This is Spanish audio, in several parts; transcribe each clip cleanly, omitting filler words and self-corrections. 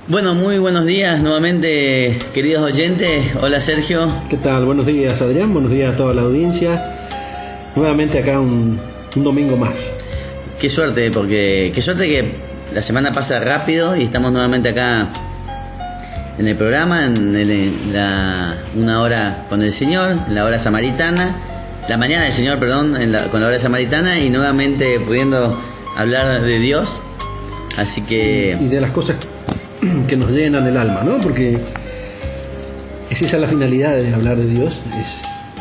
Bueno, muy buenos días nuevamente, queridos oyentes. Hola Sergio. ¿Qué tal? Buenos días, Adrián. Buenos días a toda la audiencia. Nuevamente acá un domingo más. Qué suerte que la semana pasa rápido y estamos nuevamente acá en el programa, una hora con el Señor, en la hora samaritana, la mañana del Señor, perdón, con la hora samaritana, y nuevamente pudiendo hablar de Dios. Así que... Y de las cosas que nos llenan el alma, ¿no? Porque es esa la finalidad de hablar de Dios,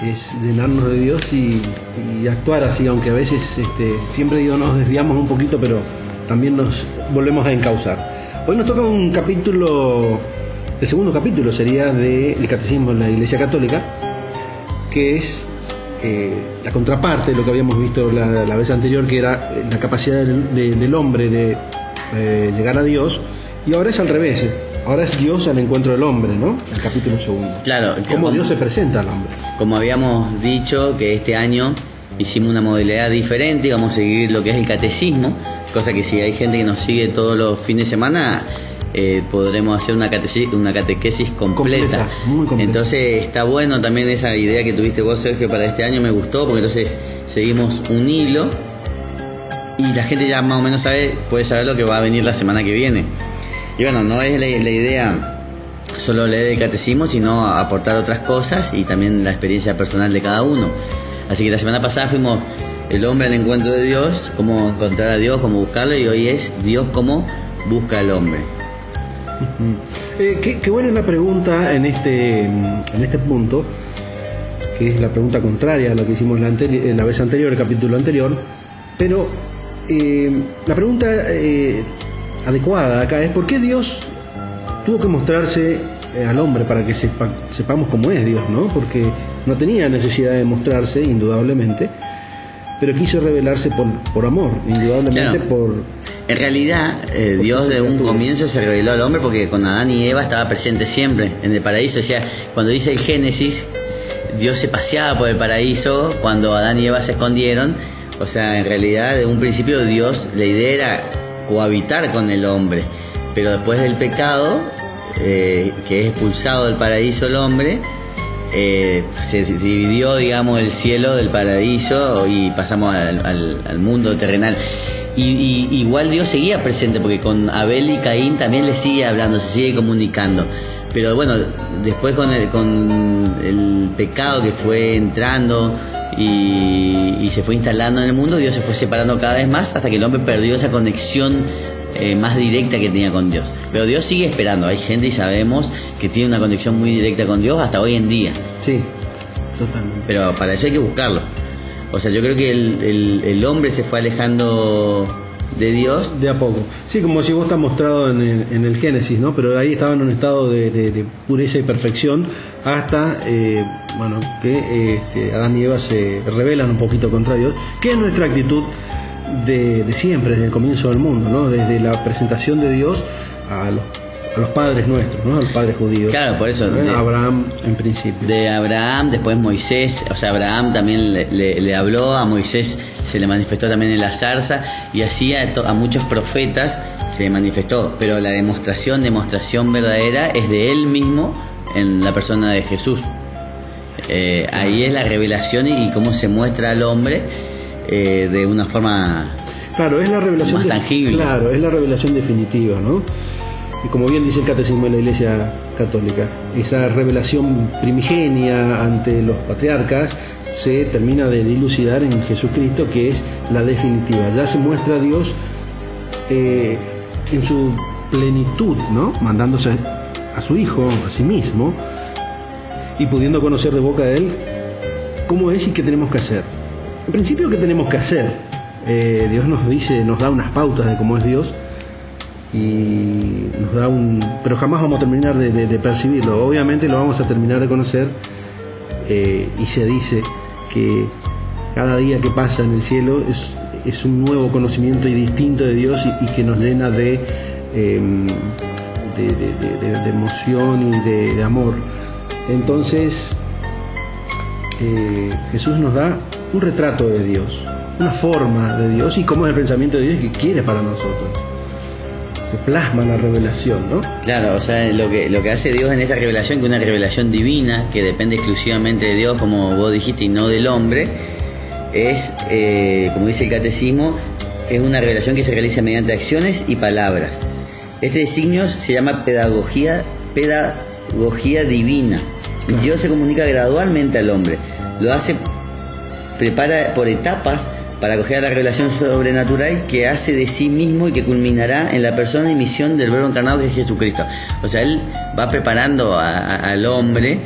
es llenarnos de Dios y actuar así, aunque a veces siempre nos desviamos un poquito, pero también nos volvemos a encauzar. Hoy nos toca un capítulo, el segundo capítulo sería del Catecismo de la Iglesia Católica, que es la contraparte de lo que habíamos visto la vez anterior, que era la capacidad del hombre de llegar a Dios. Y ahora es al revés, ahora es Dios al encuentro del hombre, ¿no? El capítulo segundo. Claro. Cómo Dios se presenta al hombre. Como habíamos dicho, que este año hicimos una modalidad diferente y vamos a seguir lo que es el catecismo, cosa que si hay gente que nos sigue todos los fines de semana, podremos hacer una catequesis completa. Muy completa. Entonces está bueno también esa idea que tuviste vos, Sergio, para este año, me gustó, porque entonces seguimos un hilo y la gente ya más o menos puede saber lo que va a venir la semana que viene. Y bueno, no es la idea solo leer el catecismo, sino aportar otras cosas y también la experiencia personal de cada uno. Así que la semana pasada fuimos el hombre al encuentro de Dios, cómo encontrar a Dios, cómo buscarlo, y hoy es Dios cómo busca al hombre. Qué buena es la pregunta en este punto, que es la pregunta contraria a lo que hicimos la vez anterior, el capítulo anterior, pero la pregunta adecuada acá es: ¿por qué Dios tuvo que mostrarse al hombre para que sepamos cómo es Dios, ¿no? Porque no tenía necesidad de mostrarse, indudablemente, pero quiso revelarse por amor, indudablemente. Claro. En realidad, Dios de un comienzo se reveló al hombre porque con Adán y Eva estaba presente siempre en el paraíso. O sea, cuando dice el Génesis, Dios se paseaba por el paraíso cuando Adán y Eva se escondieron. O sea, en realidad, de un principio Dios, la idea era cohabitar con el hombre, pero después del pecado, que es expulsado del paraíso el hombre, se dividió, digamos, el cielo del paraíso y pasamos al mundo terrenal. Y igual Dios seguía presente, porque con Abel y Caín también le sigue hablando, se sigue comunicando. Pero bueno, después con el pecado que fue entrando y se fue instalando en el mundo, Dios se fue separando cada vez más hasta que el hombre perdió esa conexión más directa que tenía con Dios. Pero Dios sigue esperando. Hay gente, y sabemos, que tiene una conexión muy directa con Dios hasta hoy en día. Sí, totalmente. Pero para eso hay que buscarlo. O sea, yo creo que el hombre se fue alejando de Dios de a poco. Sí, como si vos está mostrado en el Génesis, ¿no? Pero ahí estaba en un estado de pureza y perfección hasta que Adán y Eva se rebelan un poquito contra Dios, que es nuestra actitud de siempre, desde el comienzo del mundo, ¿no? Desde la presentación de Dios a los padres nuestros, ¿no? Al padre judío. Claro, por eso. Abraham, en principio. De Abraham, después Moisés. O sea, Abraham también le habló, a Moisés se le manifestó también en la zarza, y así a muchos profetas se le manifestó. Pero la demostración verdadera es de él mismo en la persona de Jesús. Ahí es la revelación y cómo se muestra al hombre de una forma, claro, es la revelación más tangible. Claro, es la revelación definitiva, ¿no? Y como bien dice el Catecismo de la Iglesia Católica, esa revelación primigenia ante los patriarcas se termina de dilucidar en Jesucristo, que es la definitiva. Ya se muestra a Dios en su plenitud, ¿no? Mandándose a su Hijo, a sí mismo, y pudiendo conocer de boca de Él cómo es y qué tenemos que hacer. En principio, ¿qué tenemos que hacer? Dios nos da unas pautas de cómo es Dios, y nos da pero jamás vamos a terminar de percibirlo. Obviamente lo vamos a terminar de conocer, y se dice que cada día que pasa en el cielo es un nuevo conocimiento y distinto de Dios, y que nos llena de emoción y de amor. Entonces Jesús nos da un retrato de Dios, una forma de Dios y cómo es el pensamiento de Dios que quiere para nosotros. se plasma la revelación, ¿no? Claro, o sea, lo que hace Dios en esta revelación, que es una revelación divina, que depende exclusivamente de Dios, como vos dijiste, y no del hombre, es, como dice el catecismo, es una revelación que se realiza mediante acciones y palabras. Este designio se llama pedagogía divina. Claro. Dios se comunica gradualmente al hombre, lo hace, prepara por etapas para acoger a la revelación sobrenatural que hace de sí mismo y que culminará en la persona y misión del Verbo encarnado, que es Jesucristo. O sea, Él va preparando al hombre.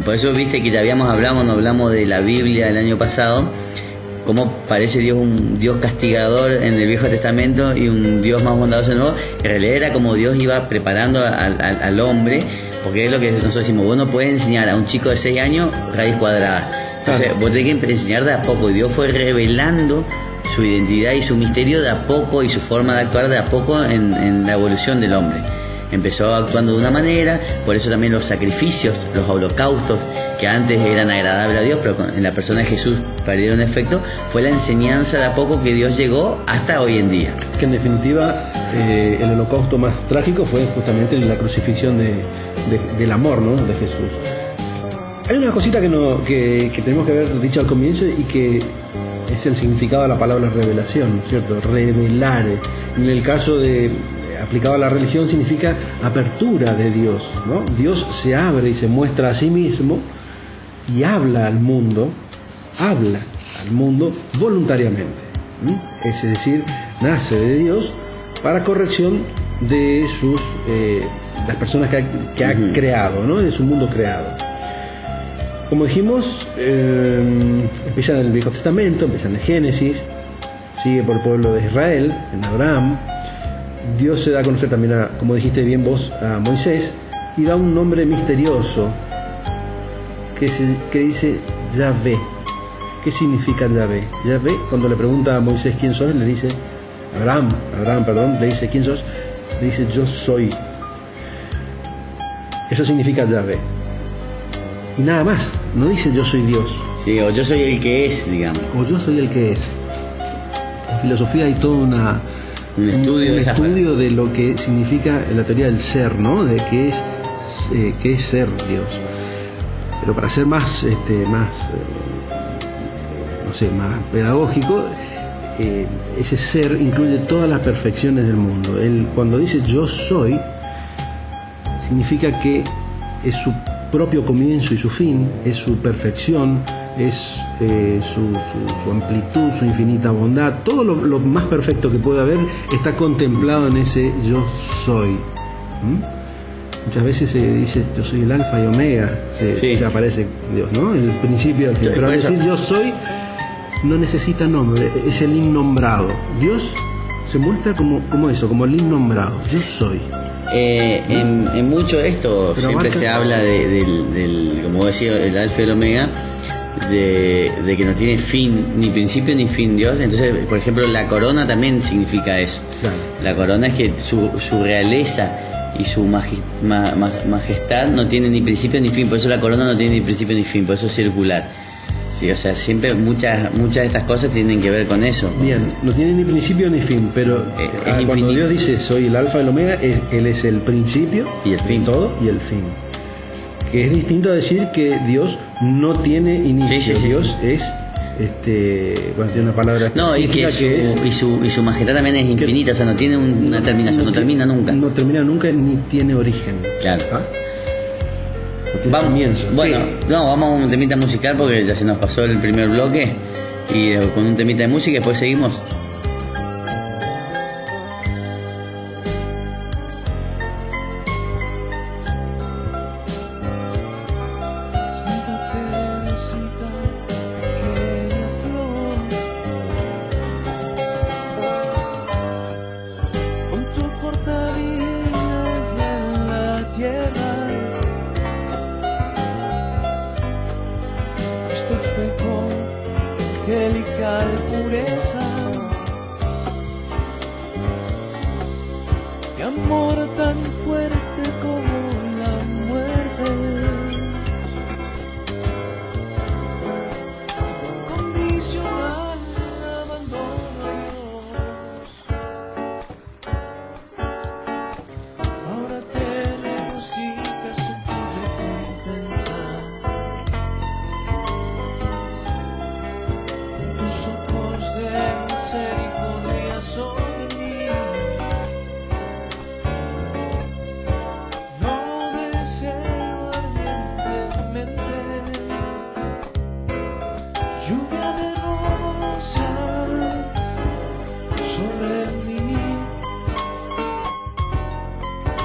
Por eso viste que ya habíamos hablado, cuando hablamos de la Biblia el año pasado, cómo parece Dios un Dios castigador en el Viejo Testamento y un Dios más bondadoso en el Nuevo. En realidad era como Dios iba preparando al hombre, porque es lo que nosotros decimos: vos no puedes enseñar a un chico de 6 años raíz cuadrada. Entonces, vos tenés que enseñar de a poco, y Dios fue revelando su identidad y su misterio de a poco, y su forma de actuar de a poco en la evolución del hombre. Empezó actuando de una manera, por eso también los sacrificios, los holocaustos, que antes eran agradables a Dios, pero en la persona de Jesús perdieron efecto, fue la enseñanza de a poco que Dios llegó hasta hoy en día. Que en definitiva el holocausto más trágico fue justamente la crucifixión del amor, ¿no?, de Jesús. Hay una cosita que tenemos que haber dicho al comienzo, y que es el significado de la palabra revelación, ¿cierto? Revelar. En el caso de aplicado a la religión, significa apertura de Dios, ¿no? Dios se abre y se muestra a sí mismo y habla al mundo voluntariamente. Es decir, nace de Dios para corrección de las personas que ha creado, ¿no?, de su mundo creado. Como dijimos, empieza en el Viejo Testamento, empieza en el Génesis, sigue por el pueblo de Israel, en Abraham. Dios se da a conocer también, como dijiste bien vos, a Moisés, y da un nombre misterioso que dice Yahvé. ¿Qué significa Yahvé? Yahvé, cuando le pregunta a Moisés quién sos, le dice, Abraham, le dice quién sos, le dice yo soy. Eso significa Yahvé. Y nada más, no dice yo soy Dios. Sí, o yo soy el que es, digamos. O yo soy el que es. En filosofía hay todo un estudio de lo que significa la teoría del ser, ¿no?, de qué es ser Dios. Pero para ser más pedagógico, ese ser incluye todas las perfecciones del mundo. Él, cuando dice yo soy, significa que es su propio comienzo y su fin, es su perfección, es su amplitud, su infinita bondad. Todo lo más perfecto que puede haber está contemplado en ese yo soy. Muchas veces se dice yo soy el alfa y omega, se aparece Dios, ¿no?, el principio, el fin. Pero al decir yo soy no necesita nombre, es el innombrado. Dios se muestra como eso, como el innombrado, yo soy. En mucho de esto pero siempre se habla del, como decía, el alfa y el omega, de que no tiene fin, ni principio ni fin Dios. Entonces, por ejemplo, la corona también significa eso. Claro. La corona es que su realeza y su majestad no tiene ni principio ni fin, por eso la corona no tiene ni principio ni fin, por eso es circular. Sí, o sea, siempre muchas de estas cosas tienen que ver con eso. Bien, no tiene ni principio ni fin, pero cuando Dios dice soy el alfa y el omega, Él es el principio y el fin, todo y el fin. Que es distinto a decir que Dios no tiene inicio. Sí. Dios es bueno, tiene una palabra no, y que su majestad también es infinita, o sea, no tiene una terminación, no termina nunca. No termina nunca ni tiene origen. Claro. ¿Ah? Vamos a un temita musical porque ya se nos pasó el primer bloque, y con un temita de música después seguimos.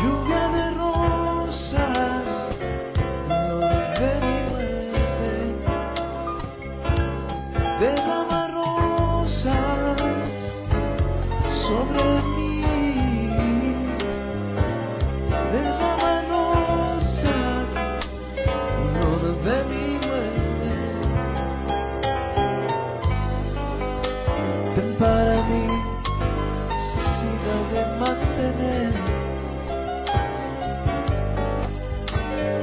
lluvia de rosas, flor de mi muerte, derrama rosas sobre mí, derrama rosas, flor de mi muerte. Ven para mí, necesidad de mantener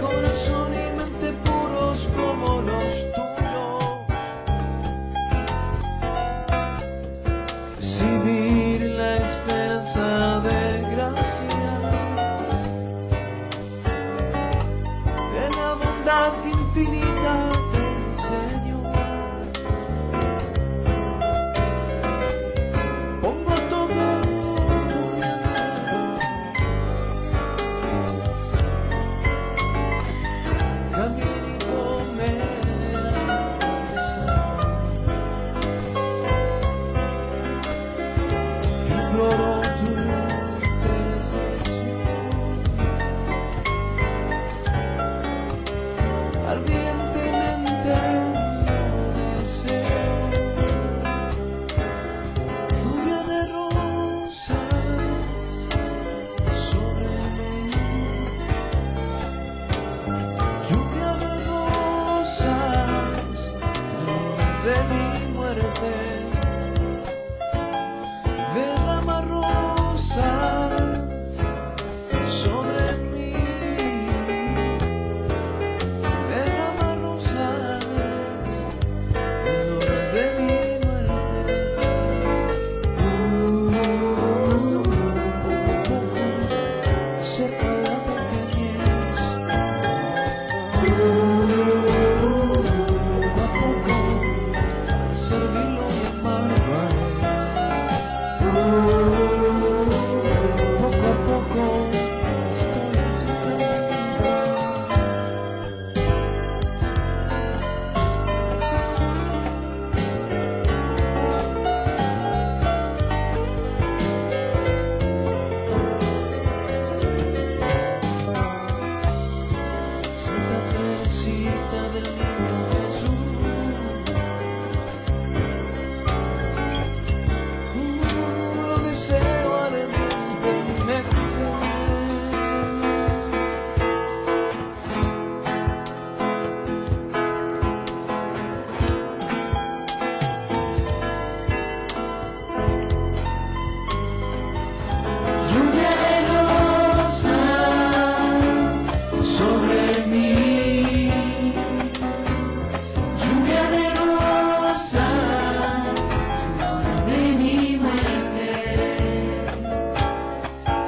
corazón y mente puros como los tuyos. Recibir la esperanza de gracias, de la bondad infinita del Señor. Pongo todo caminito me imploro tu intercesión, ardientemente deseo lluvia de rosas sobre mí, lluvia de rosas, flor de mi muerte, derrama rosas sobre mí, derrama rosas, flor de mi muerte. Poco a poco cerca de la pequeñez, poco a poco servirlo y amarlo a él. Poco a poco estoy Santa Teresita del Niño Jesús, lo deseo ardientemente. Lluvia de rosas sobre mí, lluvia de rosas, flor de mi muerte,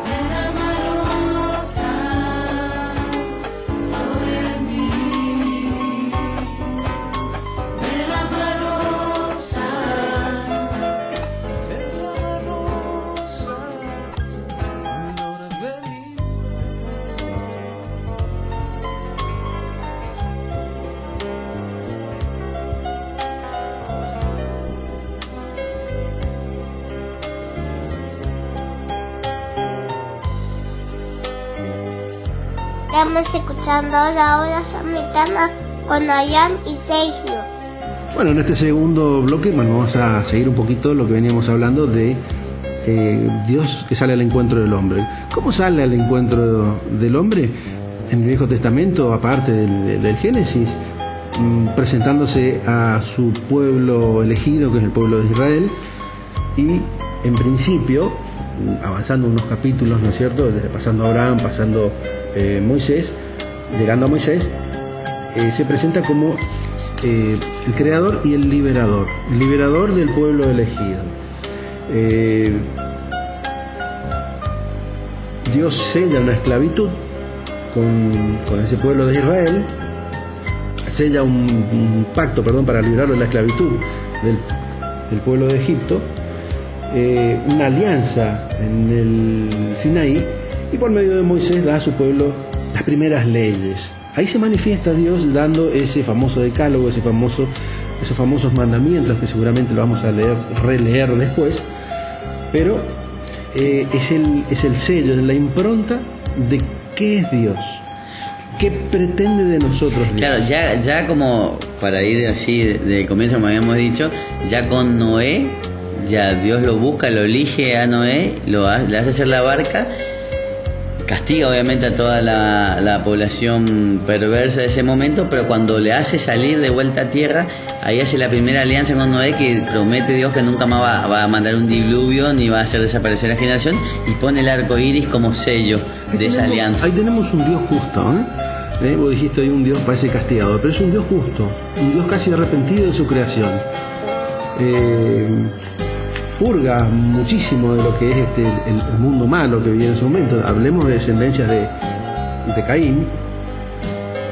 derrama rosas sobre mí, derrama rosas, flor de mi Estamos escuchando la hora samaritana con Ayan y Sergio. Bueno, en este segundo bloque vamos a seguir un poquito lo que veníamos hablando de Dios que sale al encuentro del hombre. ¿Cómo sale al encuentro del hombre? En el Viejo Testamento, aparte del Génesis, presentándose a su pueblo elegido, que es el pueblo de Israel, y en principio, avanzando unos capítulos, ¿no es cierto?, desde pasando a Abraham, pasando Moisés, llegando a Moisés, se presenta como el creador y el liberador del pueblo elegido. Dios sella una esclavitud con ese pueblo de Israel, sella un pacto, para liberarlo de la esclavitud del pueblo de Egipto, una alianza en el Sinaí, y por medio de Moisés da a su pueblo las primeras leyes. Ahí se manifiesta Dios dando ese famoso decálogo, esos famosos mandamientos que seguramente lo vamos a releer después, pero es el sello, es la impronta de qué es Dios, qué pretende de nosotros Dios. Claro, ya como para ir así de comienzo, como habíamos dicho, ya con Noé, ya Dios lo busca, lo elige a Noé, le hace hacer la barca, castiga obviamente a toda la población perversa de ese momento, pero cuando le hace salir de vuelta a tierra, ahí hace la primera alianza con Noé, que promete Dios que nunca más va a mandar un diluvio ni va a hacer desaparecer la generación, y pone el arco iris como sello de esa alianza. Ahí tenemos un Dios justo, ¿eh? Vos dijiste hoy un Dios parece castigador, pero es un Dios justo, un Dios casi arrepentido de su creación. Purga muchísimo de lo que es el mundo malo que vivía en ese momento. Hablemos de descendencias de Caín,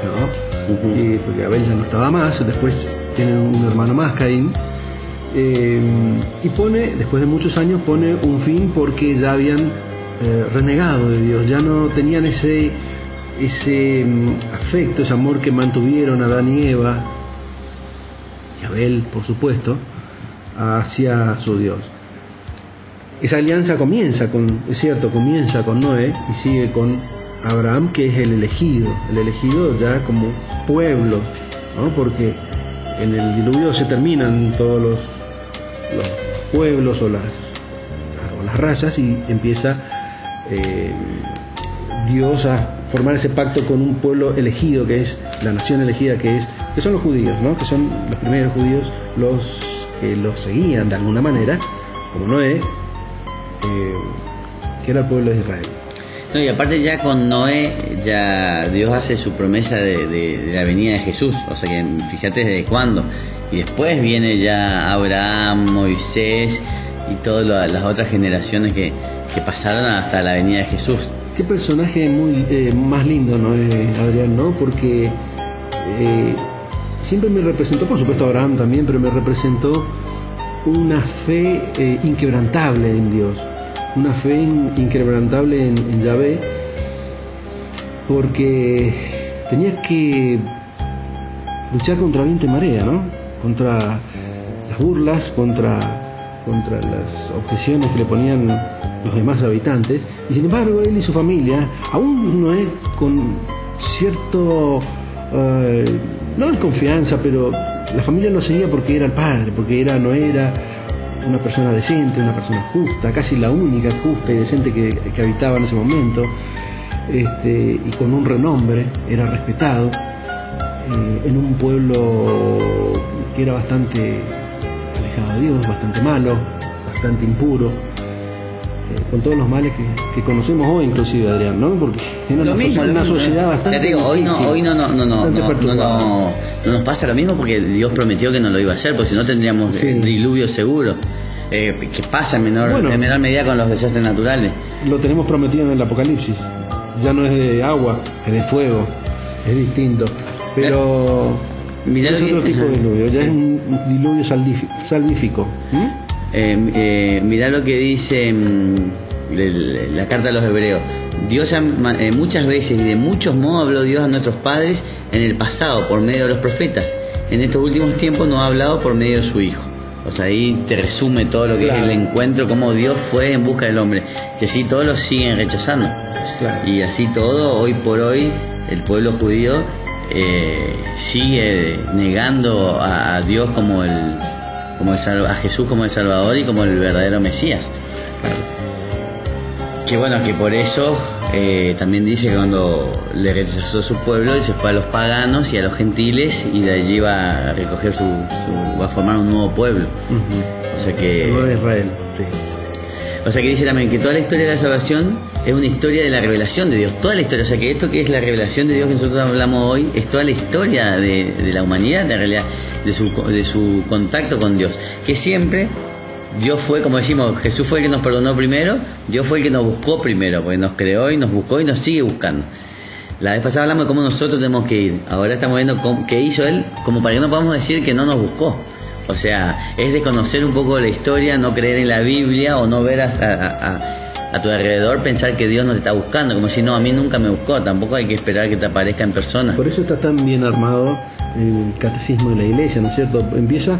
¿no? Porque Abel ya no estaba más, después tienen un hermano más, Caín, y pone, después de muchos años, pone un fin porque ya habían renegado de Dios, ya no tenían ese afecto, ese amor que mantuvieron Adán y Eva, y Abel, por supuesto, hacia su Dios. Esa alianza comienza con Noé y sigue con Abraham, que es el elegido ya como pueblo, ¿no? Porque en el diluvio se terminan todos los pueblos o las razas, y empieza Dios a formar ese pacto con un pueblo elegido, que es la nación elegida, que son los judíos, ¿no? Que son los primeros judíos, los que los seguían de alguna manera, como Noé, que era el pueblo de Israel. No, y aparte ya con Noé, ya Dios hace su promesa de la venida de Jesús, o sea que fíjate desde cuándo. Y después viene ya Abraham, Moisés y todas las otras generaciones que pasaron hasta la venida de Jesús. Qué personaje muy más lindo, ¿no? Adrián, ¿no? Porque siempre me representó, por supuesto Abraham también, pero me representó una fe inquebrantable en Dios, una fe inquebrantable en Yahvé, porque tenía que luchar contra viento y marea, ¿no? Contra las burlas, contra las objeciones que le ponían los demás habitantes, y sin embargo él y su familia, aún Noé con cierto, no en confianza, pero la familia lo seguía porque era el padre, porque Noé era una persona decente, una persona justa, casi la única justa y decente que habitaba en ese momento, y con un renombre, era respetado, en un pueblo que era bastante alejado de Dios, bastante malo, bastante impuro, con todos los males que conocemos hoy, inclusive, Adrián, ¿no? Porque era una sociedad bastante. Te digo, hoy no nos pasa lo mismo, porque Dios prometió que no lo iba a hacer, porque si no tendríamos diluvio seguro. Que pasa en menor medida con los desastres naturales. Lo tenemos prometido en el Apocalipsis. Ya no es de agua, es de fuego, es distinto. Pero es otro tipo de diluvio, ya es un diluvio salvífico. Mirá lo que dice la carta a los Hebreos. Dios muchas veces y de muchos modos habló Dios a nuestros padres en el pasado por medio de los profetas. En estos últimos tiempos nos ha hablado por medio de su Hijo. O sea, ahí te resume todo lo que es el encuentro, cómo Dios fue en busca del hombre. Y así todos lo siguen rechazando. Y así todo, hoy por hoy, el pueblo judío sigue negando a Dios a Jesús como el Salvador y como el verdadero Mesías. Que bueno, que por eso también dice que cuando le rechazó su pueblo, él se fue a los paganos y a los gentiles, y de allí va a recoger va a formar un nuevo pueblo. O sea que el nuevo Israel, sí. O sea que dice también que toda la historia de la salvación es una historia de la revelación de Dios, toda la historia. O sea que esto que es la revelación de Dios que nosotros hablamos hoy es toda la historia de la humanidad, en realidad, de su contacto con Dios, que siempre Dios fue, como decimos, Jesús fue el que nos perdonó primero, Dios fue el que nos buscó primero, porque nos creó y nos buscó y nos sigue buscando. La vez pasada hablamos de cómo nosotros tenemos que ir, ahora estamos viendo qué hizo Él, como para que no podamos decir que no nos buscó. O sea, es de conocer un poco la historia, no creer en la Biblia o no ver a tu alrededor, pensar que Dios no te está buscando, como si no, a mí nunca me buscó. Tampoco hay que esperar que te aparezca en persona. Por eso está tan bien armado el catecismo de la Iglesia, ¿no es cierto? Empieza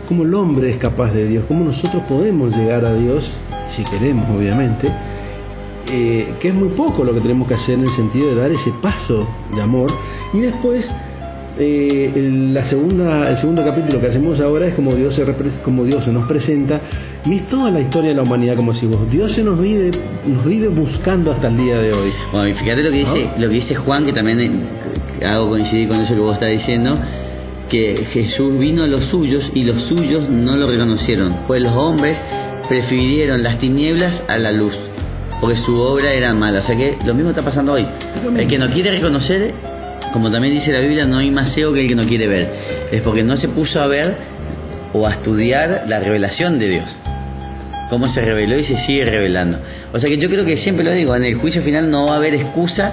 cómo el hombre es capaz de Dios, cómo nosotros podemos llegar a Dios, si queremos, obviamente, que es muy poco lo que tenemos que hacer en el sentido de dar ese paso de amor. Y después el segundo capítulo que hacemos ahora es como Dios se nos presenta, y es toda la historia de la humanidad, como si Dios se nos vive buscando hasta el día de hoy. Bueno, y fíjate lo que dice Juan, que también hago coincidir con eso que vos estás diciendo, que Jesús vino a los suyos y los suyos no lo reconocieron, pues los hombres prefirieron las tinieblas a la luz, porque su obra era mala. O sea que lo mismo está pasando hoy. El que no quiere reconocer, como también dice la Biblia, no hay más ciego que el que no quiere ver. Es porque no se puso a ver o a estudiar la revelación de Dios, cómo se reveló y se sigue revelando. O sea que yo creo que siempre lo digo, en el juicio final no va a haber excusa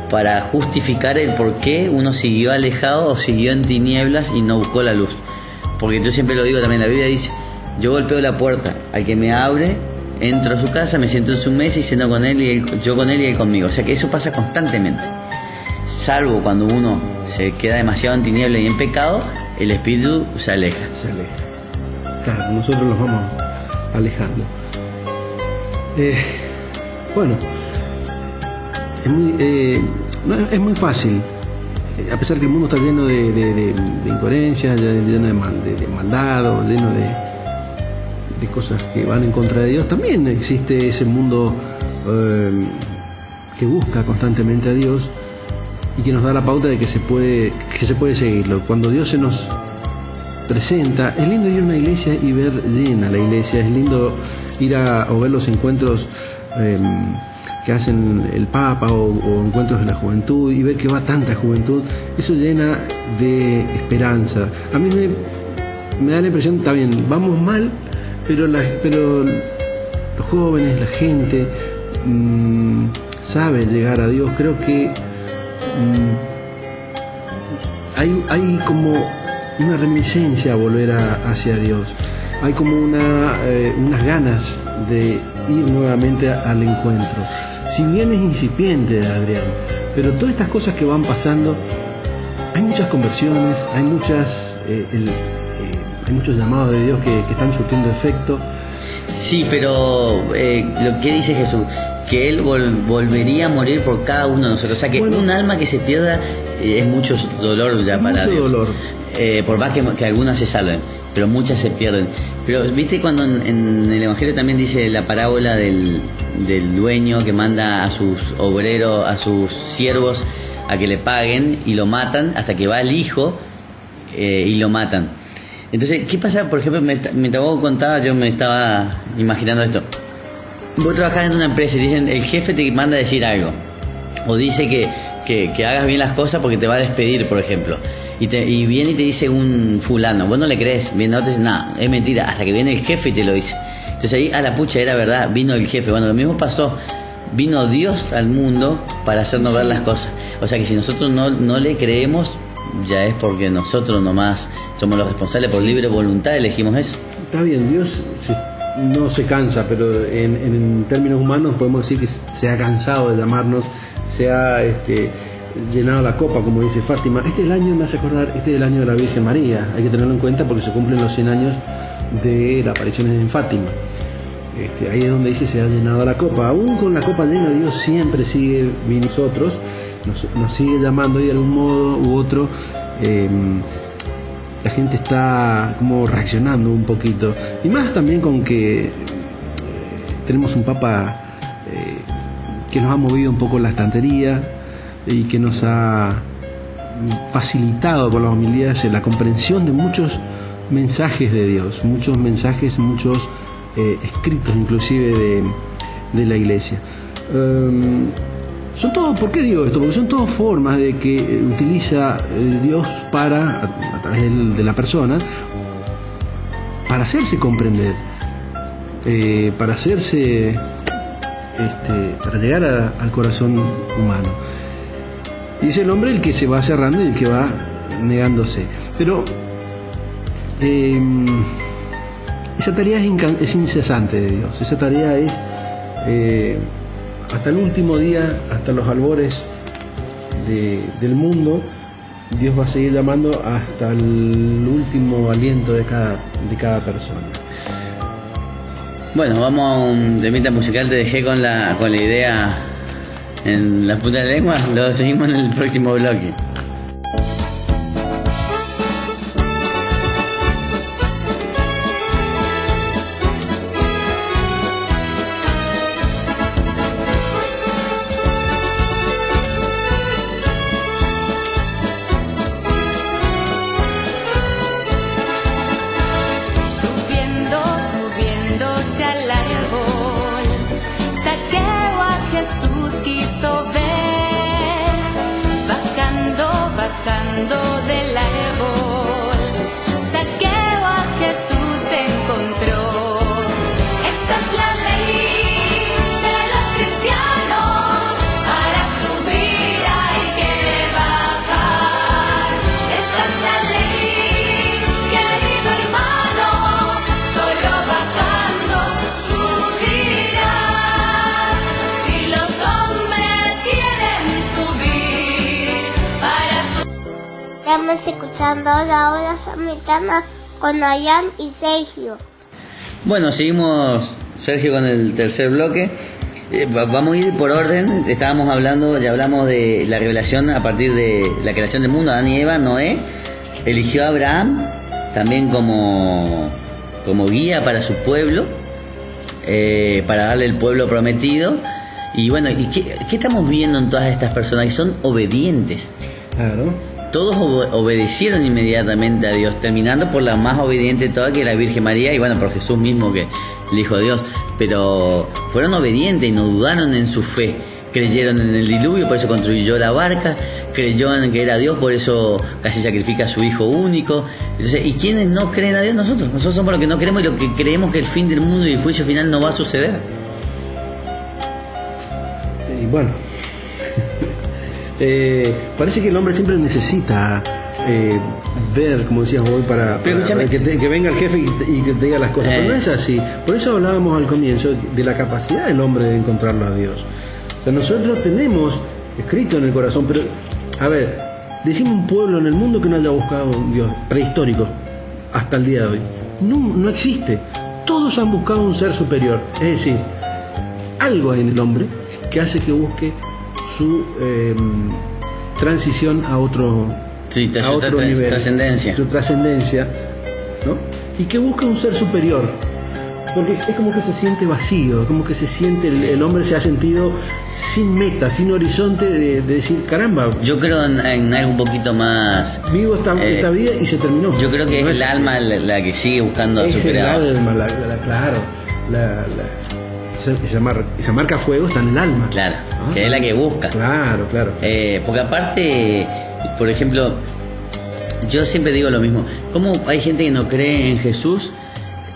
para justificar el por qué uno siguió alejado o siguió en tinieblas y no buscó la luz. Porque yo siempre lo digo también, la Biblia dice: yo golpeo la puerta, al que me abre, entro a su casa, me siento en su mesa y ceno con él, y yo con él y él conmigo. O sea que eso pasa constantemente. Salvo cuando uno se queda demasiado en tinieblas y en pecado, el espíritu se aleja. Claro, nosotros los vamos alejando. Bueno, es muy fácil. A pesar que el mundo está lleno de incoherencias, lleno de maldad, o lleno de cosas que van en contra de Dios, también existe ese mundo que busca constantemente a Dios y que nos da la pauta de que se puede seguirlo. Cuando Dios se nos presenta, es lindo ir a una iglesia y ver llena la iglesia, es lindo ir o ver los encuentros que hacen el Papa o encuentros de la juventud y ver que va tanta juventud. Eso llena de esperanza. A mí me da la impresión, está bien, vamos mal, pero los jóvenes, la gente sabe llegar a Dios. Creo que hay como una reminiscencia a volver hacia Dios. Hay como unas ganas de ir nuevamente al encuentro. Si bien es incipiente, Adrián, pero todas estas cosas que van pasando, hay muchas conversiones, hay muchos llamados de Dios que están surtiendo efecto. Sí, pero lo que dice Jesús, que Él volvería a morir por cada uno de nosotros. O sea que un alma que se pierda es mucho dolor ya para Dios. Mucho dolor. Por más que algunas se salven, pero muchas se pierden. Pero viste cuando en el Evangelio también dice la parábola del dueño que manda a sus obreros, a sus siervos, a que le paguen y lo matan hasta que va el hijo y lo matan. Entonces, ¿qué pasa? Por ejemplo, mientras vos contabas, yo me estaba imaginando esto. Vos trabajás en una empresa y dicen, el jefe te manda a decir algo, o dice que hagas bien las cosas porque te va a despedir, por ejemplo, y viene y te dice un fulano, vos no le crees, bien, no te dices nada, es mentira, hasta que viene el jefe y te lo dice. Entonces ahí, a la pucha, era verdad, vino el jefe. Bueno, lo mismo pasó, vino Dios al mundo para hacernos ver las cosas. O sea que si nosotros no le creemos, ya es porque nosotros nomás somos los responsables, por libre voluntad elegimos eso. Está bien, Dios no se cansa, pero en términos humanos podemos decir que se ha cansado de llamarnos, se ha llenado la copa, como dice Fátima. Este es el año, me hace acordar, este es el año de la Virgen María. Hay que tenerlo en cuenta porque se cumplen los 100 años de la aparición en Fátima. Ahí es donde dice se ha llenado la copa. Aún con la copa llena, Dios siempre sigue bien nosotros, nos sigue llamando y de algún modo u otro la gente está como reaccionando un poquito, y más también con que tenemos un Papa que nos ha movido un poco la estantería y que nos ha facilitado con las homilías la comprensión de muchos mensajes de Dios, muchos mensajes, muchos escritos inclusive de la iglesia. Son todos, ¿por qué digo esto? Porque son todas formas de que utiliza Dios a través de la persona, para hacerse comprender, para hacerse, para llegar al corazón humano. Y es el hombre el que se va cerrando y el que va negándose. Pero esa tarea es incesante de Dios. Esa tarea es hasta el último día, hasta los albores del mundo. Dios va a seguir llamando hasta el último aliento de cada persona. Bueno, vamos a un temita musical. Te dejé con la idea en la punta de la lengua. Lo seguimos en el próximo bloque. Subiéndose al árbol, Zaqueo a Jesús quiso ver, bajando del árbol, Zaqueo a Jesús encontró. Esta es la ley de los cristianos, para subir hay que bajar. Esta es la ley, querido hermano, solo bajando subirás. Si los hombres quieren subir para Estamos escuchando la hora samaritana con Ayan y Sergio. Bueno, seguimos, Sergio, con el tercer bloque. Vamos a ir por orden. Ya hablamos de la revelación a partir de la creación del mundo. Adán y Eva, Noé eligió a Abraham también como guía para su pueblo, para darle el pueblo prometido. Y bueno, ¿qué estamos viendo en todas estas personas? Que son obedientes. Claro. Todos obedecieron inmediatamente a Dios, terminando por la más obediente de todas, que es la Virgen María, y bueno, por Jesús mismo, que el Hijo de Dios. Pero fueron obedientes y no dudaron en su fe. Creyeron en el diluvio, por eso construyó la barca. Creyó en que era Dios, por eso casi sacrifica a su Hijo único. Entonces, ¿y quiénes no creen a Dios? Nosotros somos los que no creemos y los que creemos que el fin del mundo y el juicio final no va a suceder. Y bueno, parece que el hombre siempre necesita ver, como decías vos, para que venga el jefe y que te diga las cosas. Pero no es así. Por eso hablábamos al comienzo de la capacidad del hombre de encontrarlo a Dios. O sea, nosotros tenemos escrito en el corazón, pero, a ver, decimos un pueblo en el mundo que no haya buscado a un Dios prehistórico hasta el día de hoy. No existe. Todos han buscado un ser superior. Es decir, algo hay en el hombre que hace que busque su transición a otro, nivel, trascendencia. Su trascendencia, ¿no? Y que busca un ser superior, porque es como que se siente vacío, como que se siente, el hombre se ha sentido sin meta, sin horizonte de decir, caramba, yo creo en algo un poquito más vivo esta vida y se terminó. Yo creo que es el alma la que sigue buscando a superar. El alma, claro, esa marca fuego está en el alma. Claro, que es la que busca. Claro. Porque aparte, por ejemplo, yo siempre digo lo mismo. ¿Cómo hay gente que no cree en Jesús?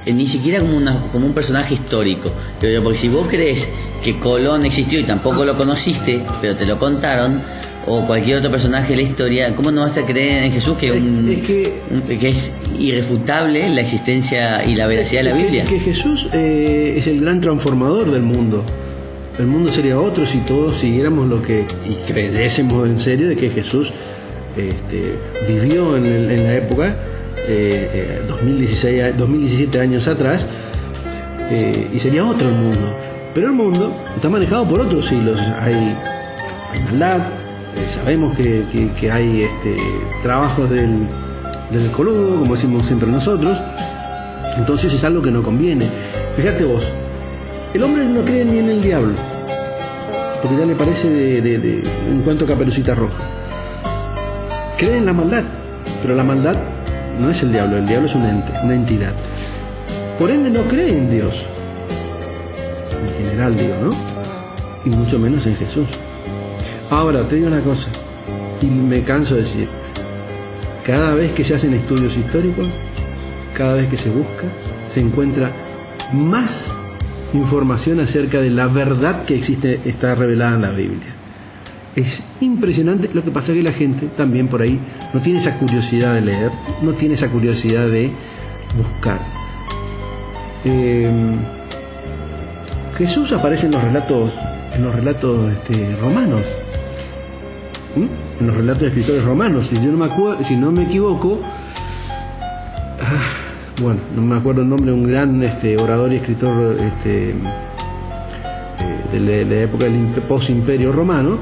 Ni siquiera como un personaje histórico. Porque si vos crees que Colón existió y tampoco lo conociste, pero te lo contaron, o cualquier otro personaje de la historia, ¿cómo no vas a creer en Jesús, que es irrefutable la existencia y la veracidad de la Biblia? Que Jesús es el gran transformador del mundo. El mundo sería otro si todos siguiéramos lo que y creyésemos en serio de que Jesús vivió en la época 2017 años atrás, y sería otro el mundo. Pero el mundo está manejado por otros hilos. Hay maldad. Sabemos que hay trabajos del coludo, como decimos siempre nosotros. Entonces es algo que no conviene. Fíjate vos, el hombre no cree ni en el diablo, porque ya le parece en cuanto a Caperucita Roja. Cree en la maldad, pero la maldad no es el diablo es un ente, una entidad. Por ende no cree en Dios, en general digo, ¿no? Y mucho menos en Jesús. Ahora, te digo una cosa, y me canso de decir, cada vez que se hacen estudios históricos, cada vez que se busca, se encuentra más información acerca de la verdad que existe, está revelada en la Biblia. Es impresionante. Lo que pasa es que la gente también por ahí no tiene esa curiosidad de leer, no tiene esa curiosidad de buscar. Jesús aparece en los relatos romanos. En los relatos de escritores romanos, si no me equivoco, bueno, no me acuerdo el nombre, un gran orador y escritor de la época del post-imperio romano,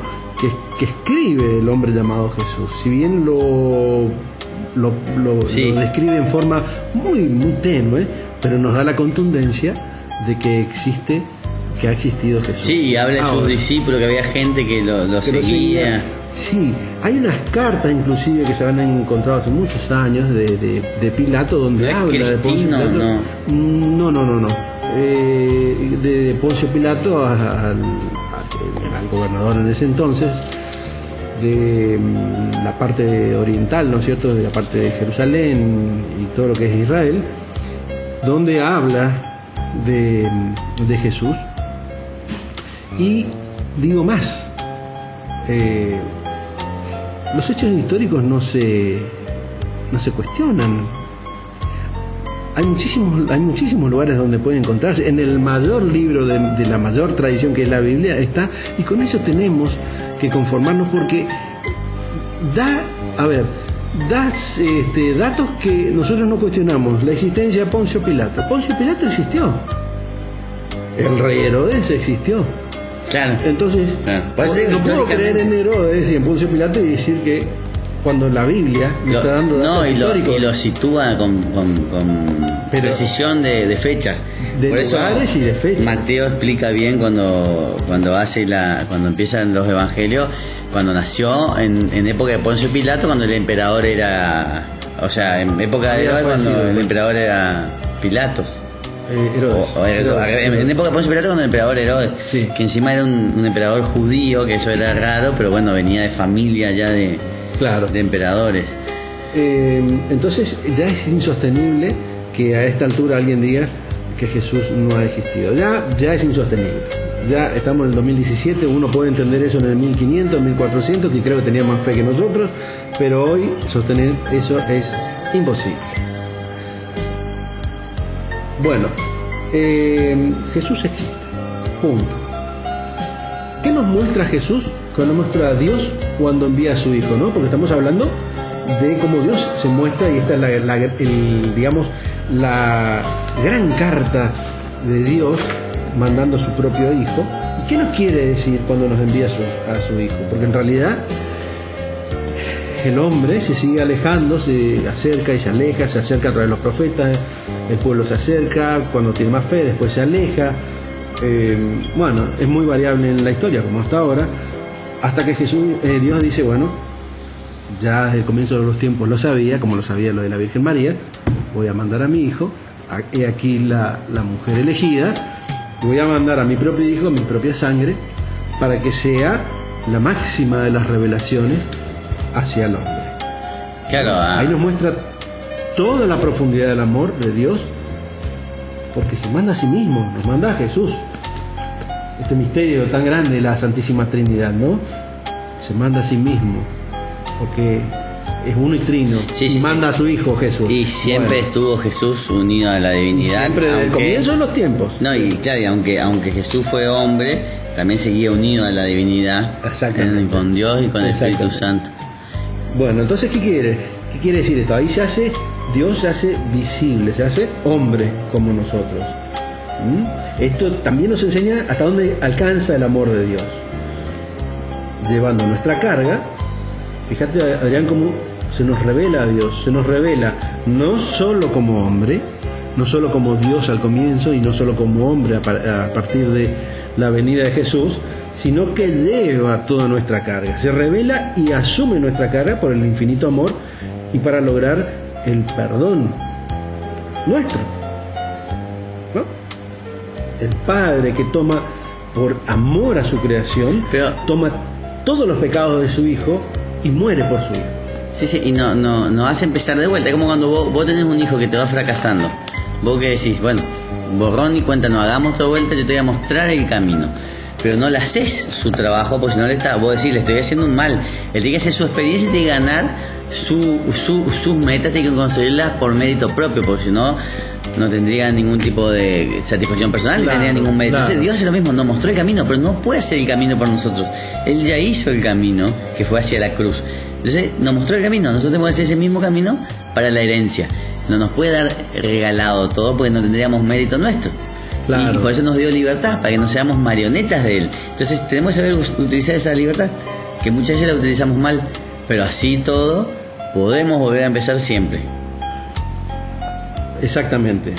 que escribe el hombre llamado Jesús. Si bien lo describe en forma muy tenue, pero nos da la contundencia de que ha existido Jesús. Sí, y habla de sus discípulos, que había gente que lo seguía. Sí, hay unas cartas inclusive que se han encontrado hace muchos años de Pilato, donde habla de Poncio Pilato. No. De Poncio Pilato al gobernador en ese entonces, de la parte oriental, ¿no es cierto?, de la parte de Jerusalén y todo lo que es Israel, donde habla de Jesús. Y digo más, los hechos históricos no se cuestionan. Hay muchísimos lugares donde puede encontrarse. En el mayor libro de la mayor tradición, que es la Biblia, está, y con eso tenemos que conformarnos, porque da datos que nosotros no cuestionamos. La existencia de Poncio Pilato. Poncio Pilato existió. El rey Herodes existió. Claro. Entonces, no puedo creer en Herodes y en Poncio Pilato y decir que cuando la Biblia me está dando datos históricos. Y lo sitúa con precisión de fechas. De Por lugares eso, y de fechas. Mateo explica bien cuando empiezan los evangelios, cuando nació en época de Poncio Pilato, cuando el emperador era, o sea, en época de Herodes, cuando el emperador era Pilatos. Herodes. En época de Poncio Pilato, cuando el emperador Herodes, sí, que encima era un emperador judío, que eso era raro, pero bueno, venía de familia ya de emperadores. Entonces ya es insostenible que a esta altura alguien diga que Jesús no ha existido. Ya es insostenible. Ya estamos en el 2017, uno puede entender eso en el 1500, 1400, que creo que tenía más fe que nosotros, pero hoy sostener eso es imposible. Bueno, Jesús existe, punto. ¿Qué nos muestra Jesús? Que nos muestra a Dios cuando envía a su Hijo, ¿no? Porque estamos hablando de cómo Dios se muestra, y esta es la gran carta de Dios mandando a su propio Hijo. ¿Y qué nos quiere decir cuando nos envía a su Hijo? Porque en realidad el hombre se sigue alejando, se acerca y se aleja, se acerca a través de los profetas, el pueblo se acerca, cuando tiene más fe, después se aleja. Bueno, es muy variable en la historia, como hasta ahora, hasta que Dios dice, bueno, ya desde el comienzo de los tiempos lo sabía, como lo sabía lo de la Virgen María, voy a mandar a mi Hijo, he aquí la mujer elegida, voy a mandar a mi propio Hijo, mi propia sangre, para que sea la máxima de las revelaciones hacia el hombre. Claro. Ahí nos muestra toda la profundidad del amor de Dios, porque se manda a sí mismo, nos manda a Jesús. Este misterio tan grande de la Santísima Trinidad, ¿no? Se manda a sí mismo, porque es uno y trino, y manda a su Hijo Jesús. Y siempre estuvo Jesús unido a la divinidad. Siempre desde el comienzo de los tiempos. No, y claro, y aunque Jesús fue hombre, también seguía unido a la divinidad, con Dios y con el Espíritu Santo. Bueno, entonces, ¿qué quiere decir esto? Ahí Dios se hace visible, se hace hombre como nosotros. Esto también nos enseña hasta dónde alcanza el amor de Dios. Llevando nuestra carga, fíjate, Adrián, cómo se nos revela a Dios, se nos revela no solo como hombre, no solo como Dios al comienzo y no solo como hombre a partir de la venida de Jesús, sino que lleva toda nuestra carga, se revela y asume nuestra carga por el infinito amor y para lograr el perdón nuestro, ¿no? El Padre que toma por amor a su creación, toma todos los pecados de su Hijo y muere por su Hijo. Sí, y no hace empezar de vuelta. Es como cuando vos tenés un hijo que te va fracasando. Vos que decís, bueno, borrón y cuenta, no hagamos toda vuelta, yo te voy a mostrar el camino. Pero no le haces su trabajo, porque si no vos decís, le estoy haciendo un mal. Él tiene que hacer su experiencia y tiene que ganar sus metas, tiene que conseguirlas por mérito propio, porque si no tendría ningún tipo de satisfacción personal, no tendría ningún mérito. Entonces Dios hace lo mismo, nos mostró el camino, pero no puede hacer el camino por nosotros. Él ya hizo el camino, que fue hacia la cruz. Entonces nos mostró el camino, nosotros tenemos que hacer ese mismo camino para la herencia. No nos puede dar regalado todo porque no tendríamos mérito nuestro. Claro. Y por eso nos dio libertad, para que no seamos marionetas de Él. Entonces tenemos que saber utilizar esa libertad, que muchas veces la utilizamos mal, pero así todo podemos volver a empezar siempre. Exactamente.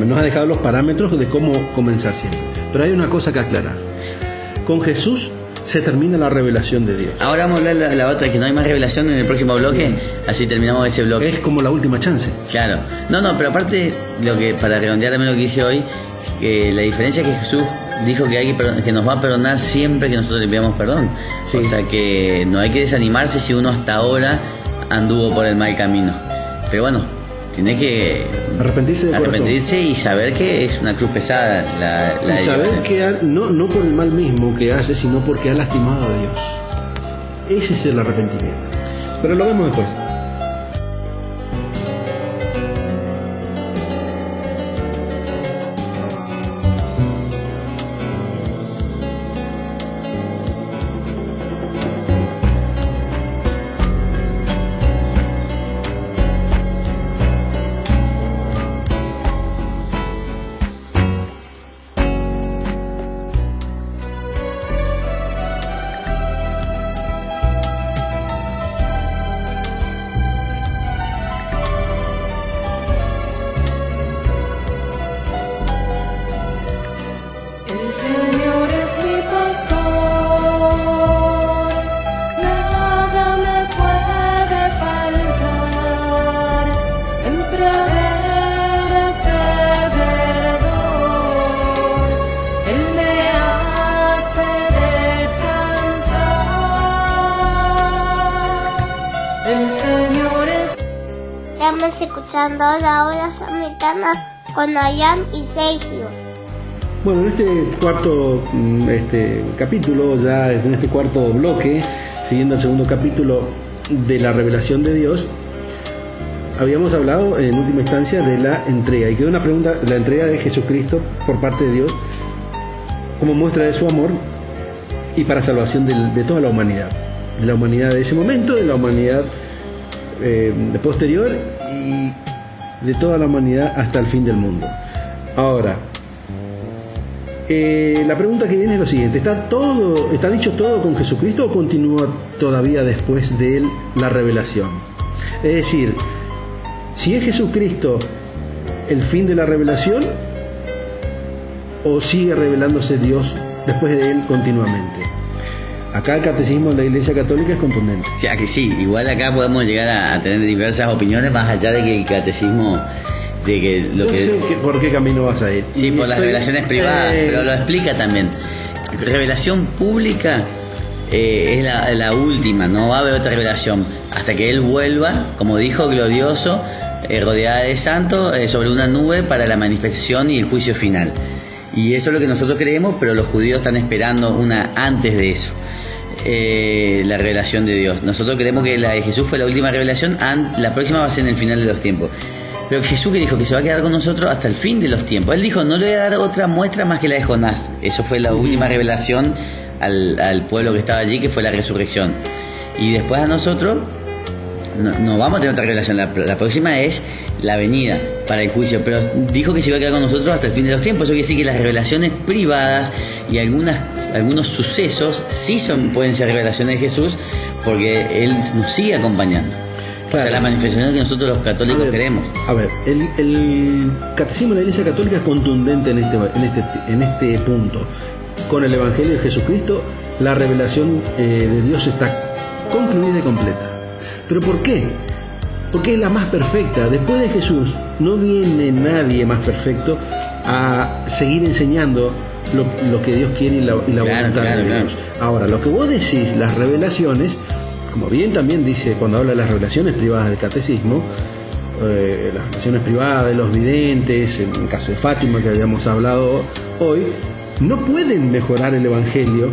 Nos ha dejado los parámetros de cómo comenzar siempre. Pero hay una cosa que aclarar. Con Jesús se termina la revelación de Dios. Ahora vamos a hablar la otra, que no hay más revelación en el próximo bloque, así terminamos ese bloque. Es como la última chance. Claro. No, pero aparte, para redondear también lo que dije hoy, la diferencia es que Jesús dijo que nos va a perdonar siempre que nosotros le pidamos perdón. Sí. O sea que no hay que desanimarse si uno hasta ahora anduvo por el mal camino. Pero bueno, tiene que arrepentirse y saber que es una cruz pesada la y saber que no por el mal mismo que hace, sino porque ha lastimado a Dios. Ese es el arrepentimiento. Pero lo vemos después. El Señor es mi pastor, nada me puede faltar. En praderas de verdor, Él me hace descansar. El Señor es... Estamos escuchando la hora samaritana con Ayan y Sergio. Bueno, en este cuarto capítulo, ya en este cuarto bloque, siguiendo el segundo capítulo de la revelación de Dios, habíamos hablado en última instancia de la entrega. Y quedó una pregunta, la entrega de Jesucristo por parte de Dios como muestra de su amor y para salvación de toda la humanidad. De la humanidad de ese momento, de la humanidad de posterior y de toda la humanidad hasta el fin del mundo. Ahora, la pregunta que viene es lo siguiente: ¿está dicho todo con Jesucristo o continúa todavía después de él la revelación? Es decir, si es Jesucristo el fin de la revelación, o sigue revelándose Dios después de él continuamente. Acá el catecismo de la Iglesia Católica es contundente. O sea que sí, igual acá podemos llegar a tener diversas opiniones más allá de que el catecismo... Yo sé por qué camino vas a ir. Sí, por las revelaciones privadas, pero lo explica también. Revelación pública es la última, no va a haber otra revelación hasta que Él vuelva, como dijo, glorioso, rodeada de santos, sobre una nube para la manifestación y el juicio final. Y eso es lo que nosotros creemos, pero los judíos están esperando una antes de eso, la revelación de Dios. Nosotros creemos que la de Jesús fue la última revelación, la próxima va a ser en el final de los tiempos. Pero Jesús que dijo que se va a quedar con nosotros hasta el fin de los tiempos. Él dijo, no le voy a dar otra muestra más que la de Jonás. Eso fue la última revelación al pueblo que estaba allí, que fue la resurrección. Y después a nosotros no vamos a tener otra revelación. La próxima es la venida para el juicio. Pero dijo que se iba a quedar con nosotros hasta el fin de los tiempos. Eso quiere decir que las revelaciones privadas y algunos sucesos sí pueden ser revelaciones de Jesús, porque Él nos sigue acompañando. Claro. O sea, la manifestación que nosotros los católicos queremos. A ver, el catecismo de la Iglesia Católica es contundente en este punto. Con el Evangelio de Jesucristo, la revelación de Dios está concluida y completa. ¿Pero por qué? Porque es la más perfecta. Después de Jesús no viene nadie más perfecto a seguir enseñando lo que Dios quiere y la voluntad de Dios. Ahora, lo que vos decís, las revelaciones, como bien también dice cuando habla de las revelaciones privadas del catecismo, las revelaciones privadas de los videntes, en el caso de Fátima que habíamos hablado hoy, no pueden mejorar el Evangelio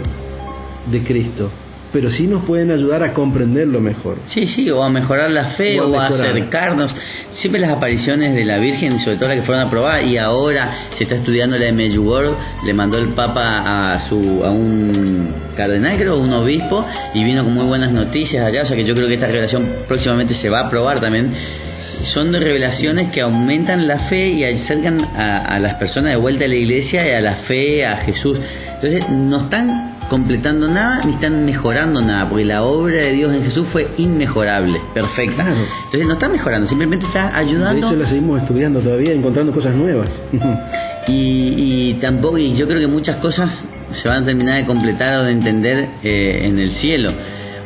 de Cristo, pero sí nos pueden ayudar a comprenderlo mejor. Sí, o a mejorar la fe, o a acercarnos. Siempre las apariciones de la Virgen, sobre todo las que fueron aprobadas, y ahora se está estudiando la de Medjugorje, le mandó el Papa a un cardenal, creo, un obispo, y vino con muy buenas noticias allá, o sea que yo creo que esta revelación próximamente se va a aprobar también. Son de revelaciones que aumentan la fe y acercan a las personas de vuelta a la iglesia y a la fe, a Jesús. Entonces no están completando nada ni están mejorando nada, porque la obra de Dios en Jesús fue inmejorable, perfecta. Claro. Entonces no está mejorando, simplemente está ayudando. De hecho la seguimos estudiando todavía, encontrando cosas nuevas. Y tampoco, y yo creo que muchas cosas se van a terminar de completar o de entender en el cielo.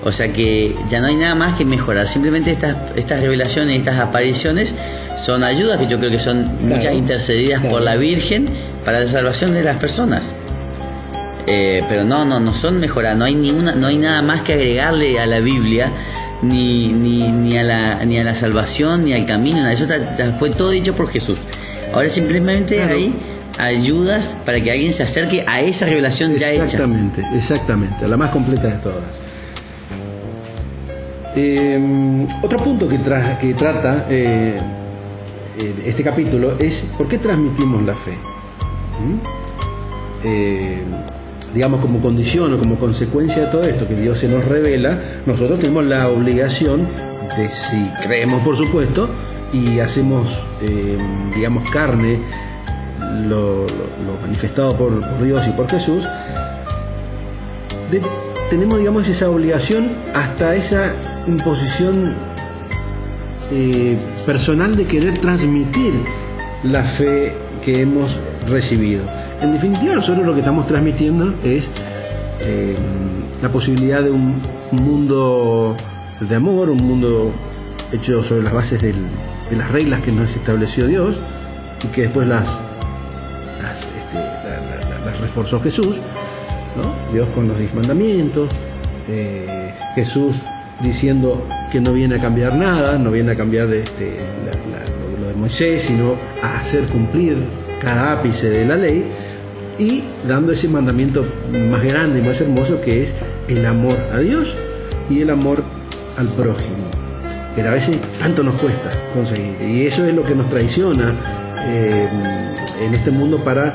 O sea que ya no hay nada más que mejorar. Simplemente estas revelaciones, estas apariciones son ayudas que yo creo que son muchas intercedidas por la Virgen para la salvación de las personas. Pero no son mejoradas. No hay nada más que agregarle a la Biblia, ni a la salvación, ni al camino. Eso fue todo dicho por Jesús. Ahora simplemente hay ayudas para que alguien se acerque a esa revelación ya hecha. Exactamente, la más completa de todas. Otro punto que trata este capítulo es ¿por qué transmitimos la fe? Digamos, como condición o como consecuencia de todo esto que Dios se nos revela, nosotros tenemos la obligación de, si creemos por supuesto y hacemos digamos carne lo manifestado por Dios y por Jesús, tenemos, digamos, esa obligación hasta esa imposición personal de querer transmitir la fe que hemos recibido. En definitiva, nosotros lo que estamos transmitiendo es la posibilidad de un mundo de amor, un mundo hecho sobre las bases de las reglas que nos estableció Dios y que después las reforzó Jesús, ¿no? Dios con los 10 mandamientos, Jesús diciendo que no viene a cambiar nada, no viene a cambiar lo de Moisés, sino a hacer cumplir cada ápice de la ley, y dando ese mandamiento más grande y más hermoso, que es el amor a Dios y el amor al prójimo, que a veces tanto nos cuesta conseguir, y eso es lo que nos traiciona en este mundo para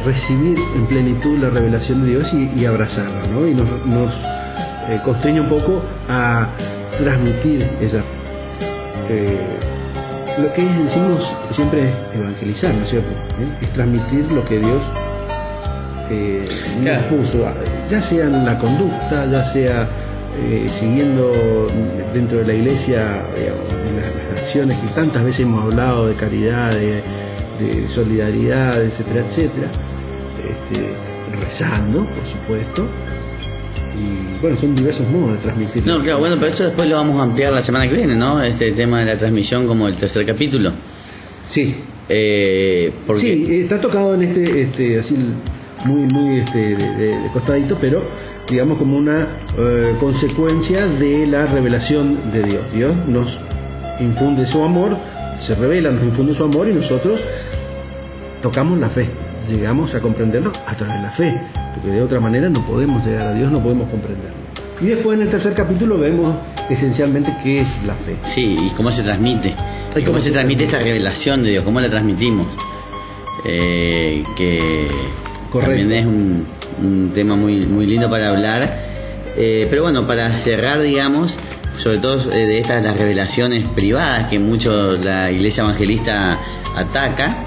recibir en plenitud la revelación de Dios y abrazarla, ¿no? Y nos constreña un poco a transmitir esa lo que decimos siempre es evangelizar, ¿no es cierto? Es transmitir lo que Dios nos puso, ya sea en la conducta, ya sea siguiendo dentro de la iglesia, digamos, en las acciones que tantas veces hemos hablado de caridad, de solidaridad, etcétera, etcétera, rezando, por supuesto. Y bueno, son diversos modos de transmitir. No, claro, bueno, pero eso después lo vamos a ampliar la semana que viene, ¿no? Este tema de la transmisión como el tercer capítulo. Sí. Porque... Sí, está tocado en así muy de costadito, pero digamos como una consecuencia de la revelación de Dios. Dios nos infunde su amor, se revela, nos infunde su amor, y nosotros tocamos la fe, llegamos a comprenderlo a través de la fe, porque de otra manera no podemos llegar a Dios, no podemos comprenderlo. Y después en el tercer capítulo vemos esencialmente qué es la fe. Sí, y cómo se transmite. Y cómo se transmite esta revelación de Dios, cómo la transmitimos. Que correcto, también es un tema muy lindo para hablar. Pero bueno, para cerrar, digamos, sobre todo de estas las revelaciones privadas que mucho la iglesia evangelista ataca,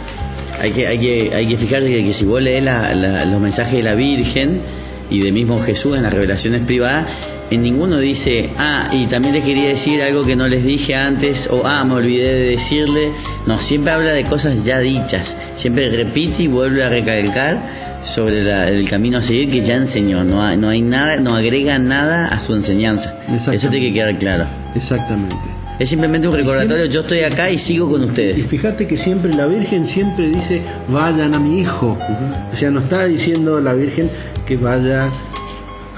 hay que fijarse que si vos lees los mensajes de la Virgen y de mismo Jesús en las revelaciones privadas, en ninguno dice, y también les quería decir algo que no les dije antes, o me olvidé de decirle. No, siempre habla de cosas ya dichas, siempre repite y vuelve a recalcar sobre el camino a seguir que ya enseñó. No hay nada, no agrega nada a su enseñanza. Eso tiene que quedar claro. Exactamente. Es simplemente un recordatorio, yo estoy acá y sigo con ustedes. Y fíjate que siempre la Virgen siempre dice, vayan a mi hijo. O sea, no está diciendo la Virgen que vaya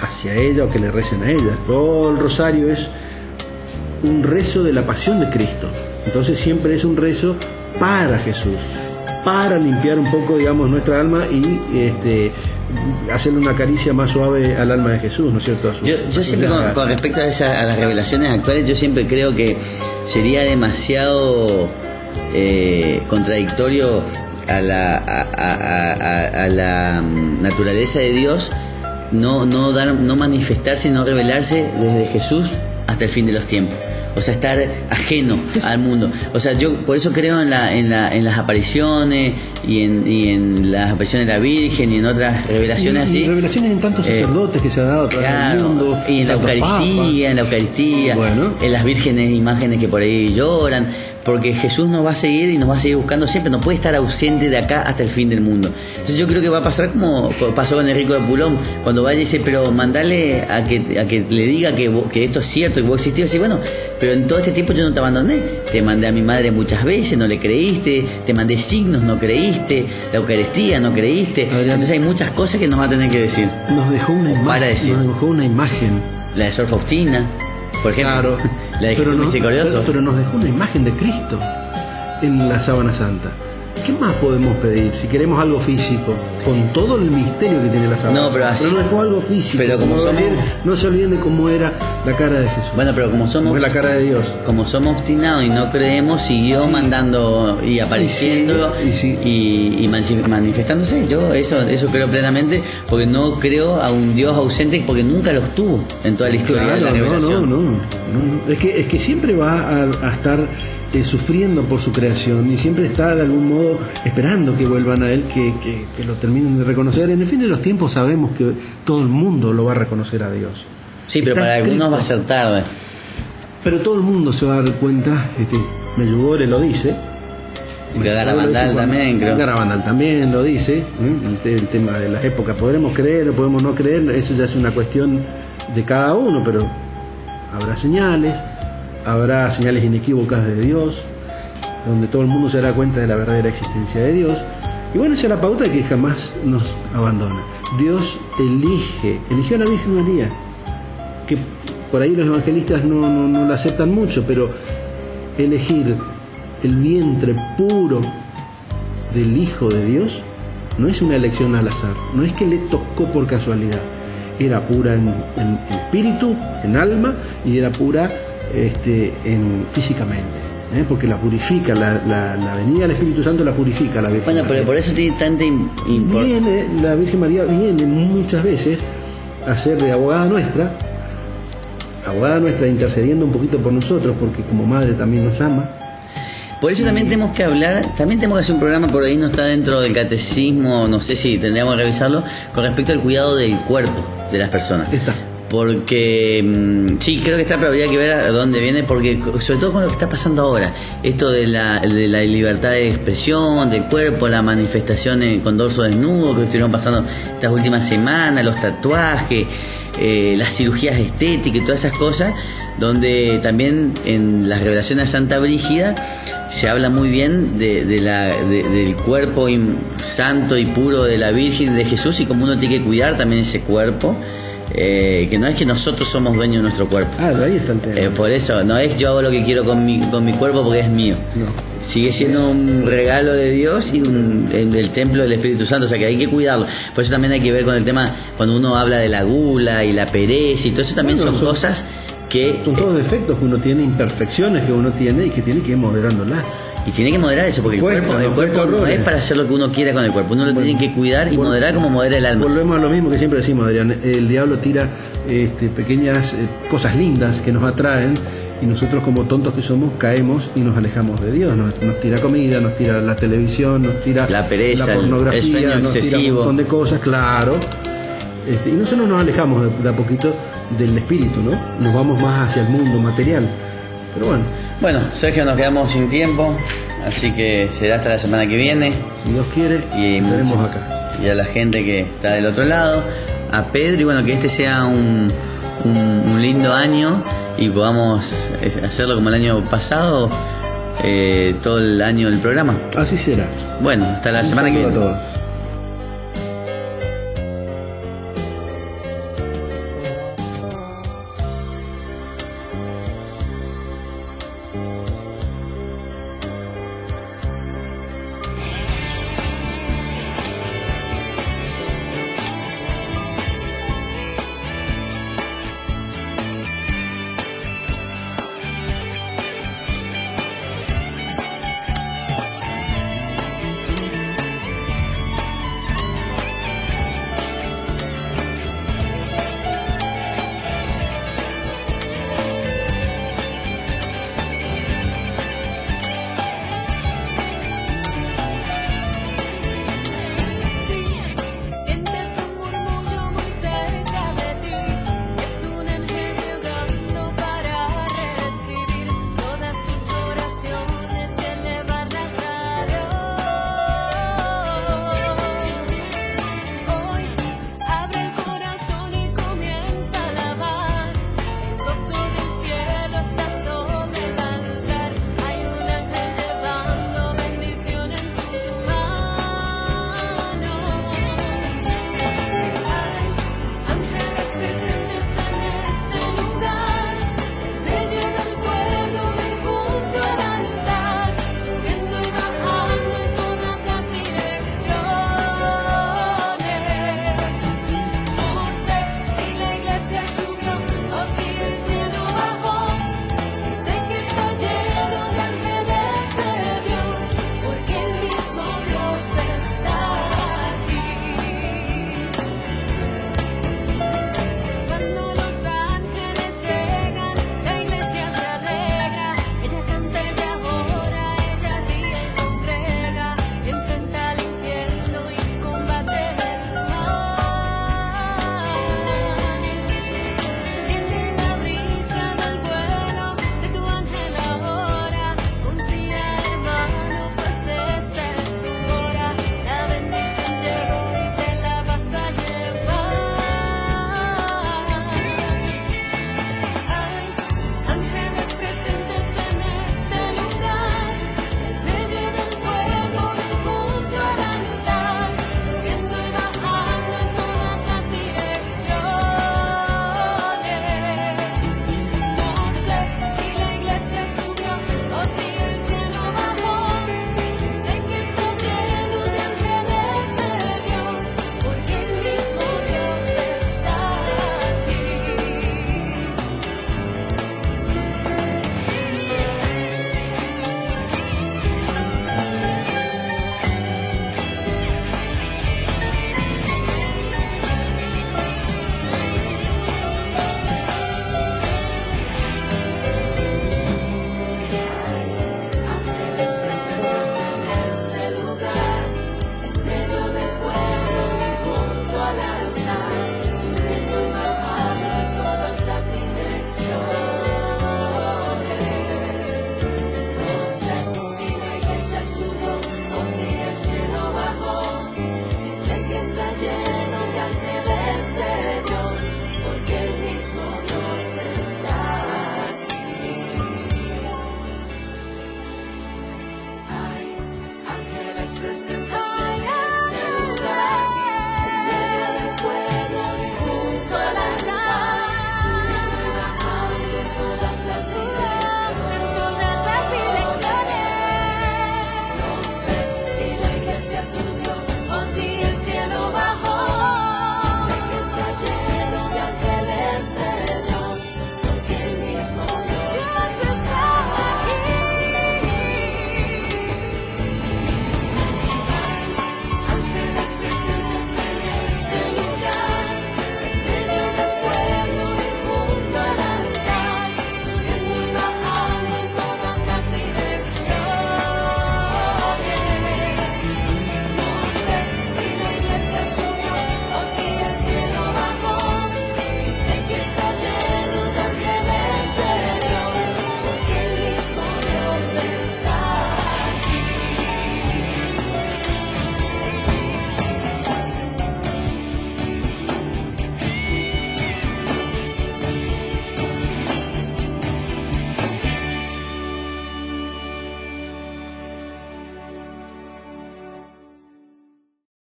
hacia ella o que le recen a ella. Todo el rosario es un rezo de la pasión de Cristo. Entonces siempre es un rezo para Jesús, para limpiar un poco, digamos, nuestra alma y hacerle una caricia más suave al alma de Jesús, ¿no es cierto? Yo siempre con respecto a las revelaciones actuales, yo siempre creo que sería demasiado contradictorio a la naturaleza de Dios no manifestarse, no revelarse desde Jesús hasta el fin de los tiempos. O sea, estar ajeno al mundo. O sea, yo por eso creo en las apariciones y en las apariciones de la Virgen y en otras revelaciones así. Revelaciones en tantos sacerdotes que se han dado a través del mundo. Y en la Eucaristía, bueno, en las vírgenes imágenes que por ahí lloran. Porque Jesús nos va a seguir y nos va a seguir buscando siempre, no puede estar ausente de acá hasta el fin del mundo. Entonces yo creo que va a pasar como pasó con Enrico de Pulón, cuando vaya y dice, pero mandale a que le diga que esto es cierto, que vos existís, así, bueno, pero en todo este tiempo yo no te abandoné, te mandé a mi madre muchas veces, no le creíste, te mandé signos, no creíste, la Eucaristía, no creíste. Adrián, entonces hay muchas cosas que nos va a tener que decir. Nos dejó una imagen, la de Sor Faustina, por ejemplo, claro, la de Jesús Misericordioso. Pero nos dejó una imagen de Cristo en la Sábana Santa. ¿Qué más podemos pedir si queremos algo físico? Con todo el misterio que tiene la Sábana. No, pero así. Pero nos dejó algo físico. Pero como no se olviden de cómo era la cara de Jesús. Bueno, pero como es la cara de Dios. Como somos obstinados y no creemos, siguió mandando y apareciendo y manifestándose. Yo eso creo plenamente, porque no creo a un Dios ausente, porque nunca los tuvo en toda la historia, claro, de la revelación. No. Es que siempre va a estar sufriendo por su creación y siempre está de algún modo esperando que vuelvan a él, que lo terminen de reconocer. En el fin de los tiempos sabemos que todo el mundo lo va a reconocer a Dios. Sí, pero para algunos va a ser tarde. Pero todo el mundo se va a dar cuenta. Medjugorje lo dice. Garabandal también, creo. Garabandal también lo dice. El tema de las épocas, podremos creer o podemos no creer, eso ya es una cuestión de cada uno, pero habrá señales inequívocas de Dios, donde todo el mundo se dará cuenta de la verdadera existencia de Dios. Y bueno, esa es la pauta de que jamás nos abandona. Dios eligió a la Virgen María, que por ahí los evangelistas no la aceptan mucho, pero elegir el vientre puro del Hijo de Dios no es una elección al azar, no es que le tocó por casualidad, era pura en espíritu, en alma, y era pura físicamente, porque la purifica, la venida del Espíritu Santo la purifica la Virgen. Bueno, pero por eso tiene tanta importancia. La Virgen María viene muchas veces a ser de abogada nuestra, intercediendo un poquito por nosotros, porque como madre también nos ama. Por eso también tenemos que hacer un programa, por ahí no está dentro del catecismo, no sé si tendríamos que revisarlo, con respecto al cuidado del cuerpo de las personas. Está. Porque sí, creo que está, pero habría que ver a dónde viene, porque sobre todo con lo que está pasando ahora, esto de la libertad de expresión del cuerpo, la manifestación con dorso desnudo que estuvieron pasando estas últimas semanas, los tatuajes, las cirugías estéticas y todas esas cosas, donde también en las revelaciones de Santa Brígida se habla muy bien del cuerpo santo y puro de la Virgen de Jesús, y cómo uno tiene que cuidar también ese cuerpo. Que no es que nosotros somos dueños de nuestro cuerpo. Ahí está el tema. Por eso, no es yo hago lo que quiero con mi cuerpo porque es mío. No. Sigue siendo un regalo de Dios y el templo del Espíritu Santo, o sea que hay que cuidarlo. Por eso también hay que ver con el tema, cuando uno habla de la gula y la pereza y todo eso, también son cosas que... Son todos defectos que uno tiene, imperfecciones que uno tiene y que tiene que ir moderándolas. Y tiene que moderar eso, porque el cuerpo no es para hacer lo que uno quiera con el cuerpo, uno lo tiene que cuidar y moderar como modera el alma. Volvemos a lo mismo que siempre decimos, Adrián, el diablo tira pequeñas cosas lindas que nos atraen, y nosotros como tontos que somos caemos y nos alejamos de Dios. Nos tira comida, nos tira la televisión, nos tira la pereza, la pornografía, el sueño nos excesivo, tira un montón de cosas, claro. Y nosotros nos alejamos de a poquito del espíritu, ¿no? Nos vamos más hacia el mundo material. Pero bueno, Sergio, nos quedamos sin tiempo, así que será hasta la semana que viene. Si Dios quiere, y estaremos acá. Y a la gente que está del otro lado, a Pedro, y bueno, que este sea un lindo año y podamos hacerlo como el año pasado, todo el año del programa. Así será. Bueno, hasta la semana que viene. A todos.